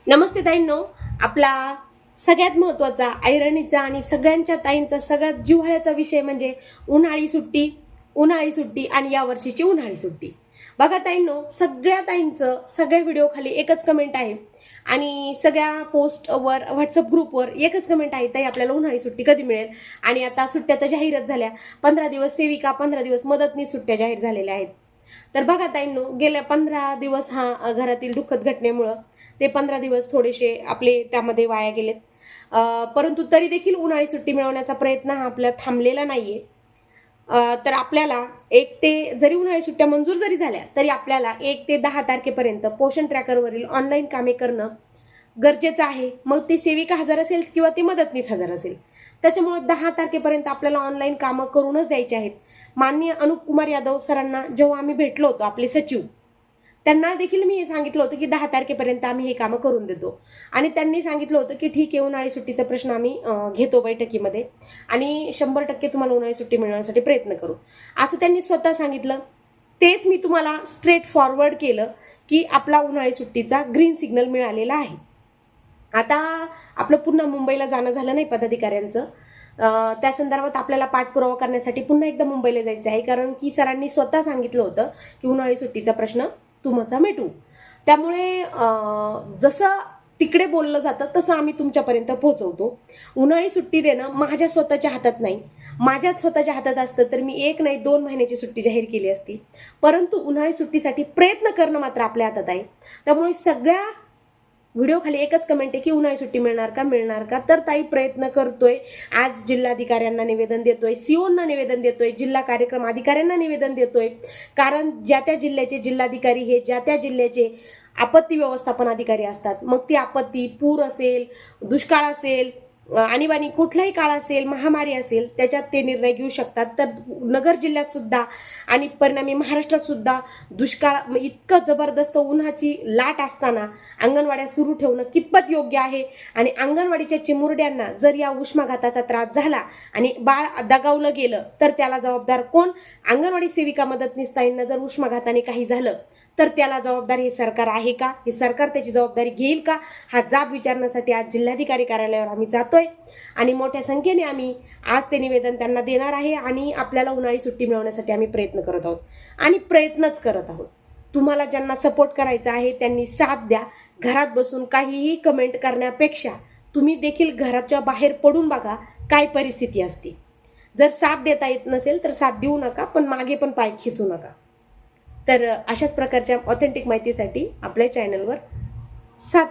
नमस्ते ताईंनो. आपला सगळ्यात महत्त्वाचा ऐरणीचा आणि सगळ्यांच्या ताईंचा सगळ्यात जिव्हाळ्याचा विषय म्हणजे उन्हाळी सुट्टी. उन्हाळी सुट्टी आणि या वर्षीची उन्हाळी सुट्टी. बघा ताईंनो, सगळ्या ताईंचं सगळ्या व्हिडिओ खाली एकच कमेंट आहे आणि सगळ्या पोस्टवर व्हॉट्सअप ग्रुपवर एकच कमेंट आहे, ताई आपल्याला उन्हाळी सुट्टी कधी मिळेल. आणि आता सुट्ट्या तर जाहीरच झाल्या. 15 दिवस सेविका, 15 दिवस मदतनीस सुट्ट्या जाहीर झालेल्या आहेत. तर बघा ताईंनो, गेल्या 15 दिवस घरातील दुःखद घटनेमुळं ते 15 दिवस थोडेसे आपले त्यामध्ये वाया गेलेत. परंतु तरी देखील उन्हाळी सुट्टी मिळवण्याचा प्रयत्न हा आपला थांबलेला नाहीये. तर आपल्याला 1 ते जरी उन्हाळी सुट्ट्या मंजूर जरी झाल्या तरी आपल्याला 1 ते 10 तारखेपर्यंत पोषण ट्रॅकरवरील ऑनलाईन कामे करणं गरजेचं आहे. मग ती सेविका हजर असेल किंवा ती मदतनीस हजर असेल, त्याच्यामुळे 10 तारखेपर्यंत आपल्याला ऑनलाईन कामं करूनच द्यायची आहेत. माननीय अनुप कुमार यादव सरांना जेव्हा आम्ही भेटलो होतो, आपले सचिव, त्यांना देखील मी हे सांगितलं होतं की 10 तारखेपर्यंत आम्ही हे कामं करून देतो. आणि त्यांनी सांगितलं होतं की ठीक आहे, उन्हाळी सुट्टीचा प्रश्न आम्ही घेतो बैठकीमध्ये आणि 100% तुम्हाला उन्हाळी सुट्टी मिळवण्यासाठी प्रयत्न करू, असं त्यांनी स्वतः सांगितलं. तेच मी तुम्हाला स्ट्रेट फॉरवर्ड केलं की आपला उन्हाळी सुट्टीचा ग्रीन सिग्नल मिळालेला आहे. आता आपलं पुन्हा मुंबईला जाणं झालं नाही पदाधिकाऱ्यांचं. त्या संदर्भात आपल्याला पाठपुरावा करण्यासाठी पुन्हा एकदा मुंबईला जायचं आहे, कारण की सरांनी स्वतः सांगितलं होतं की उन्हाळी सुट्टीचा प्रश्न तुमचा मिटू. त्यामुळे जसं तिकडे बोललं जातं तसं आम्ही तुमच्यापर्यंत पोहोचवतो. उन्हाळी सुट्टी देणं माझ्या स्वतःच्या हातात नाही. माझ्याच स्वतःच्या हातात असतं तर मी 1 नाही 2 महिन्याची सुट्टी जाहीर केली असती. परंतु उन्हाळी सुट्टीसाठी प्रयत्न करणं मात्र आपल्या हातात आहे. त्यामुळे सगळ्या व्हिडिओ खाली एकच कमेंट आहे की उन्हाळी सुट्टी मिळणार का मिळणार का. तर ताई प्रयत्न करतोय. आज जिल्हाधिकाऱ्यांना निवेदन देतोय, सीओना निवेदन देतोय, जिल्हा कार्यक्रम अधिकाऱ्यांना निवेदन देतोय. कारण ज्या त्या जिल्ह्याचे जिल्हाधिकारी हे ज्या त्या जिल्ह्याचे आपत्ती व्यवस्थापन अधिकारी असतात. मग ती आपत्ती पूर असेल, दुष्काळ असेल, आणीबाणी कुठलाही काळ असेल, महामारी असेल, त्याच्यात ते निर्णय घेऊ शकतात. तर नगर जिल्ह्यात सुद्धा आणि परिणामी महाराष्ट्रात सुद्धा दुष्काळ इतकं जबरदस्त उन्हाची लाट असताना अंगणवाड्या सुरू ठेवणं कितपत योग्य आहे. आणि अंगणवाडीच्या चिमुरड्यांना जर या उष्माघाताचा त्रास झाला आणि बाळ दगावलं गेलं तर त्याला जबाबदार कोण? अंगणवाडी सेविका मदतनीस ताईंना जर उष्माघाताने काही झालं तर त्याला जबाबदार हे सरकार आहे का? हे सरकार त्याची जबाबदारी घेईल का? हा जाब विचारण्यासाठी आज जिल्हाधिकारी कार्यालयावर आम्ही जातोय आणि मोठ्या संख्येने आम्ही आज ते निवेदन त्यांना देणार आहे. आणि आपल्याला उन्हाळी सुट्टी मिळवण्यासाठी आम्ही प्रयत्न करत आहोत आणि प्रयत्नच करत आहोत. तुम्हाला ज्यांना सपोर्ट करायचा आहे त्यांनी साथ द्या. घरात बसून काहीही कमेंट करण्यापेक्षा तुम्ही देखील घराच्या बाहेर पडून बघा काय परिस्थिती असते. जर साथ देता येत नसेल तर साथ देऊ नका, पण मागे पण पाय खिचू नका. तर अशाच प्रकारच्या ऑथेंटिक माहितीसाठी आपल्या चॅनलवर साथ